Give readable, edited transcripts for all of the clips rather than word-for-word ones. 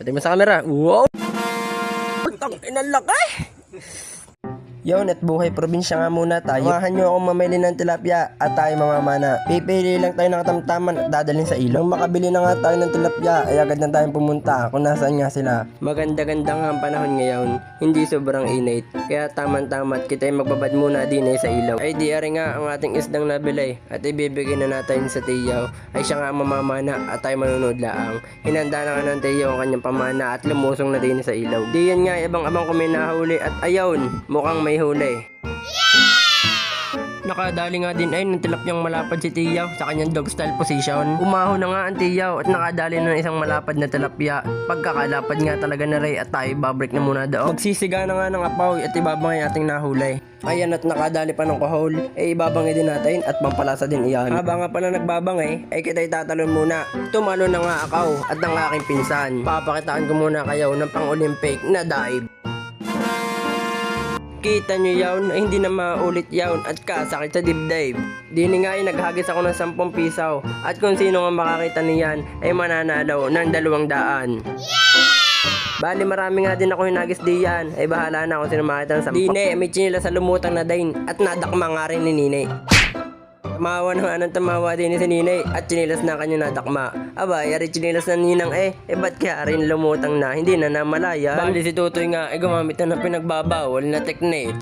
Pati mo sa camera. Wow! Tang inalaki! Yon, at buhay probinsya nga muna tayo. Samahan nyo akong mamili ng tilapia at tayo mamamana. Pipili lang tayo ng katamtaman at dadalhin sa ilog. Nung makabili na nga tayo ng tilapia ay agad na tayong pumunta kung nasaan nga sila. Maganda-ganda nga ang panahon ngayon, hindi sobrang init. Kaya taman-tamat kita ay magbabad muna din sa ilaw. Ay di ari nga ang ating isdang nabili at ibibigay na natin sa tiyaw. Ay siya nga ang mamamana at tayo manunod laang. Hinanda na nga ng tiyaw ang kanyang pamana at lumusong na din sa ilaw. Di yan nga ibang-abang kung may nahuli at ayawn, mukhang may huli. Nakadali nga din ay ng tilapyang malapad si Tiyaw sa kanyang dog style position. Umahon na nga ang Tiyaw at nakadali na ng isang malapad na tilapya. Pagkakalapad nga talaga na Ray at tayo babreak na muna doon. Magsisiga na nga ng apaw at ibabangay ating nahuli. Ayan, at nakadali pa ng kahol, ay ibabangay din natin at pampalasa din iyan. Habang nga pala nagbabangay, ay kita'y tatalon muna. Tumalo na nga akaw at ang aking pinsan. Papakitaan ko muna kayo ng pang-Olympic na dive. Kita nyo yawn, ay hindi na maulit yawn at kasakit sa dibdib. Dini nga ay naghagis ako ng 10 pisaw at kung sino nga makakita niyan ay mananalo ng 200. Bali marami nga din ako hinagis diyan, ay bahala na ako sino makita ng 10. Dine, may chinila sa lumutang na din at nadakma nga rin ni Nine. Tamawa na nga ng tamawa din si Ninay at chinilas na kanya nadakma. Aba, yari chinilas na ninang ba't kaya rin lumutang na, hindi na namalaya. Bali si Tutoy nga ay gumamit na ng pinagbabawal na technique.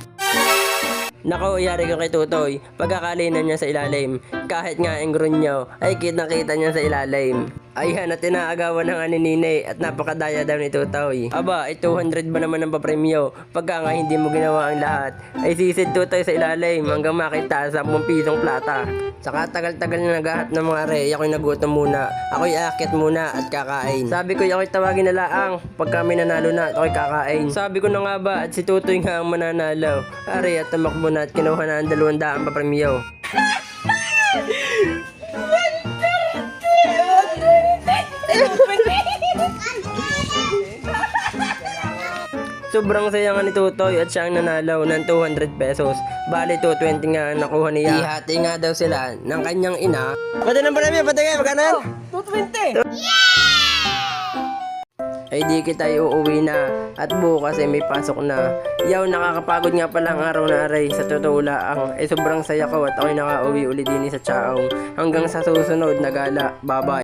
Nako, yari ko kay Tutoy, pagkakalinan niya sa ilalim. Kahit nga ang grunyo, ay kitang-kita niya sa ilalim. Ayan, at inaagawan na nga ni Ninay at napakadaya daw ni Tutoy. Aba, ay 200 ba naman ang papremyo? Pagka nga hindi mo ginawa ang lahat, ay sisid Tutoy sa ilalim hanggang makita sa 10 pisong plata. Saka tagal-tagal na naghahat ng mga rey, ako'y nagutom muna. Ako'y aakyat muna at kakain. Sabi ko, ako'y tawagin na laang. Pagka may nanalo na, ako'y kakain. Sabi ko na nga ba, at si Tutoy nga ang mananalo. Ari, at tumakbo na at kinuha na ang 200 papremyo. Sobrang saya nga ni Tutoy at siya ang nanalo ng 200 pesos. Bali 220 nga ang nakuha niya. Ihati nga daw sila ng kanyang ina. Pati ng premyo, pati kayo, magkano? 220! Ay di kita uuwi na at bukas ay may pasok na. Yaw, nakakapagod nga pala ang araw na aray. Sa totoo lang ay sobrang saya ko at ako'y nakauwi uli din sa Chaong. Hanggang sa susunod na gala. Bye bye.